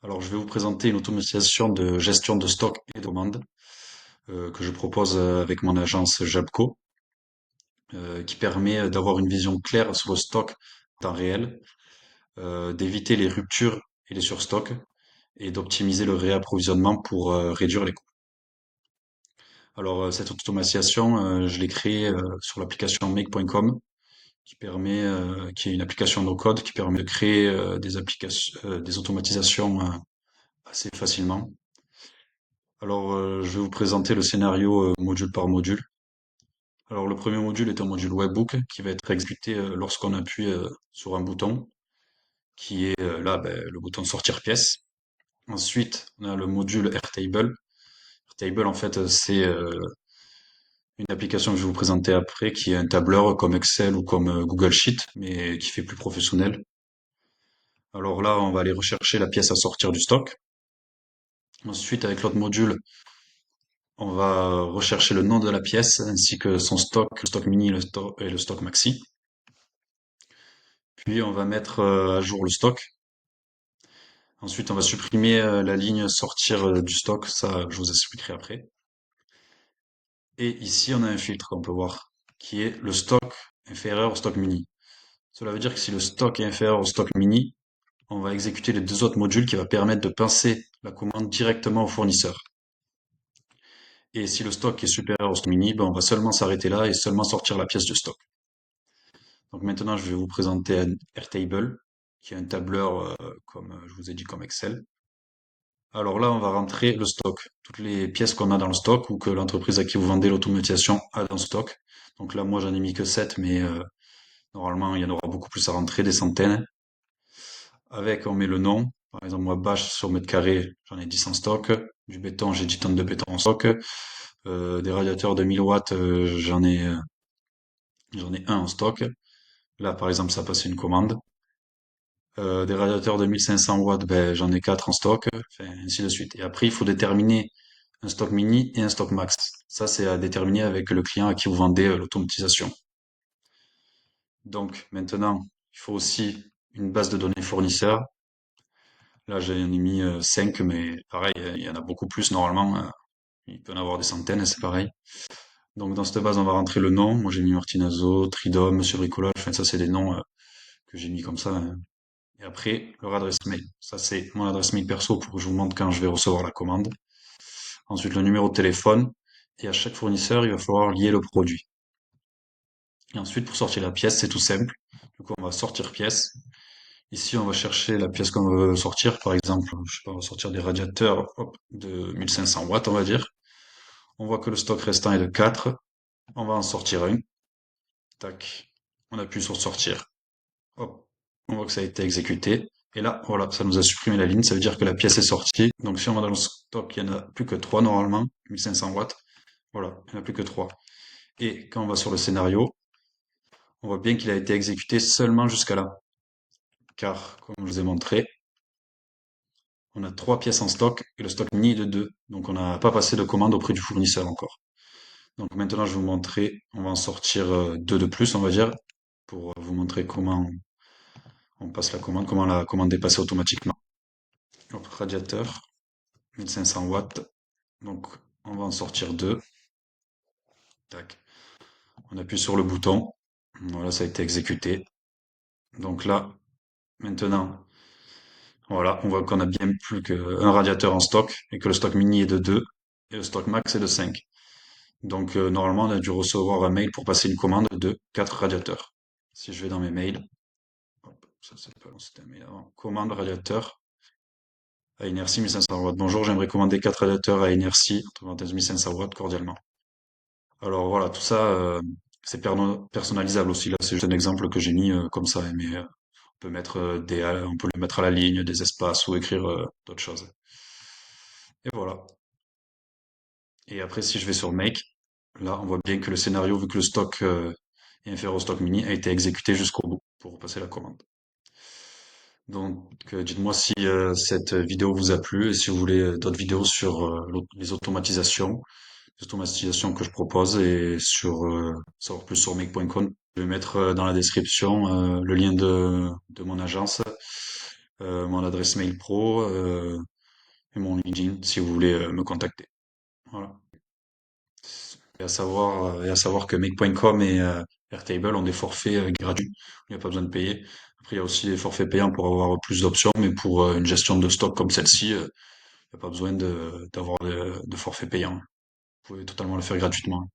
Alors, je vais vous présenter une automatisation de gestion de stock et de commandes que je propose avec mon agence Jabco, qui permet d'avoir une vision claire sur le stock en temps réel, d'éviter les ruptures et les surstocks et d'optimiser le réapprovisionnement pour réduire les coûts. Alors, cette automatisation, je l'ai créée sur l'application make.com qui est une application no code qui permet de créer des automatisations assez facilement. Alors, je vais vous présenter le scénario module par module. Alors, le premier module est un module webhook qui va être exécuté lorsqu'on appuie sur un bouton, qui est là le bouton sortir pièce. Ensuite, on a le module Airtable. Airtable, en fait, c'est une application que je vais vous présenter après, qui est un tableur comme Excel ou comme Google Sheet, mais qui fait plus professionnel. Alors là, on va aller rechercher la pièce à sortir du stock. Ensuite, avec l'autre module, on va rechercher le nom de la pièce ainsi que son stock, le stock mini et le stock maxi. Puis on va mettre à jour le stock. Ensuite, on va supprimer la ligne sortir du stock, ça je vous expliquerai après. Et ici, on a un filtre qu'on peut voir, qui est le stock inférieur au stock mini. Cela veut dire que si le stock est inférieur au stock mini, on va exécuter les deux autres modules qui va permettre de pincer la commande directement au fournisseur. Et si le stock est supérieur au stock mini, ben on va seulement s'arrêter là et seulement sortir la pièce du stock. Donc maintenant, je vais vous présenter un Airtable, qui est un tableur, comme je vous ai dit, comme Excel. Alors là, on va rentrer le stock, toutes les pièces qu'on a dans le stock ou que l'entreprise à qui vous vendez l'automatisation a dans le stock. Donc là, moi, j'en ai mis que 7, mais normalement, il y en aura beaucoup plus à rentrer, des centaines. Avec, on met le nom. Par exemple, moi, bâche sur mètre carré, j'en ai 10 en stock. Du béton, j'ai 10 tonnes de béton en stock. Des radiateurs de 1000 watts, j'en ai un en stock. Là, par exemple, ça passe une commande. Des radiateurs de 1500 watts, ben, j'en ai 4 en stock, enfin, ainsi de suite. Et après, il faut déterminer un stock mini et un stock max. Ça, c'est à déterminer avec le client à qui vous vendez l'automatisation. Donc, maintenant, il faut aussi une base de données fournisseur. Là, j'en ai mis 5, mais pareil, il y en a beaucoup plus normalement. Il peut y en avoir des centaines, c'est pareil. Donc, dans cette base, on va rentrer le nom. Moi, j'ai mis Martinazo, Tridom, Monsieur Bricolage. Enfin, ça, c'est des noms que j'ai mis comme ça, hein. Et après, leur adresse mail. Ça, c'est mon adresse mail perso pour que je vous montre quand je vais recevoir la commande. Ensuite, le numéro de téléphone. Et à chaque fournisseur, il va falloir lier le produit. Et ensuite, pour sortir la pièce, c'est tout simple. Du coup, on va sortir pièce. Ici, on va chercher la pièce qu'on veut sortir. Par exemple, je sais pas, on va sortir des radiateurs, hop, de 1500 watts, on va dire. On voit que le stock restant est de 4. On va en sortir un. Tac. On appuie sur sortir. Hop. On voit que ça a été exécuté. Et là, voilà, ça nous a supprimé la ligne. Ça veut dire que la pièce est sortie. Donc, si on va dans le stock, il n'y en a plus que 3 normalement. 1500 watts. Voilà, il n'y en a plus que 3. Et quand on va sur le scénario, on voit bien qu'il a été exécuté seulement jusqu'à là. Car, comme je vous ai montré, on a 3 pièces en stock et le stock mini est de 2. Donc, on n'a pas passé de commande auprès du fournisseur encore. Donc, maintenant, je vais vous montrer. On va en sortir 2 de plus, on va dire, pour vous montrer comment on passe la commande, comment la commande est passée automatiquement. Hop, radiateur, 1500 watts. Donc, on va en sortir 2. Tac. On appuie sur le bouton. Voilà, ça a été exécuté. Donc là, maintenant, voilà, on voit qu'on a bien plus qu'un radiateur en stock et que le stock mini est de 2 et le stock max est de 5. Donc, normalement, on a dû recevoir un mail pour passer une commande de 4 radiateurs. Si je vais dans mes mails, hop, ça c'est pas, c'était un mail avant. Commande radiateur à inertie 1500 watts. Bonjour, j'aimerais commander 4 radiateurs à inertie, entre parenthèses 1500 watts, cordialement. Alors voilà, tout ça, c'est personnalisable aussi. Là, c'est juste un exemple que j'ai mis comme ça, mais on peut mettre on peut le mettre à la ligne, des espaces ou écrire d'autres choses. Et voilà. Et après, si je vais sur Make, là, on voit bien que le scénario, vu que le stock est inférieur au stock mini, a été exécuté jusqu'au bout pour passer la commande. Donc, dites-moi si cette vidéo vous a plu et si vous voulez d'autres vidéos sur les automatisations que je propose et sur savoir plus sur make.com. Je vais mettre dans la description le lien de mon agence mon adresse mail pro et mon LinkedIn si vous voulez me contacter. Voilà. Et à savoir que make.com et Airtable ont des forfaits gratuits. Il n'y a pas besoin de payer. Après, il y a aussi des forfaits payants pour avoir plus d'options, mais pour une gestion de stock comme celle-ci, il n'y a pas besoin d'avoir de forfait payant. Vous pouvez totalement le faire gratuitement.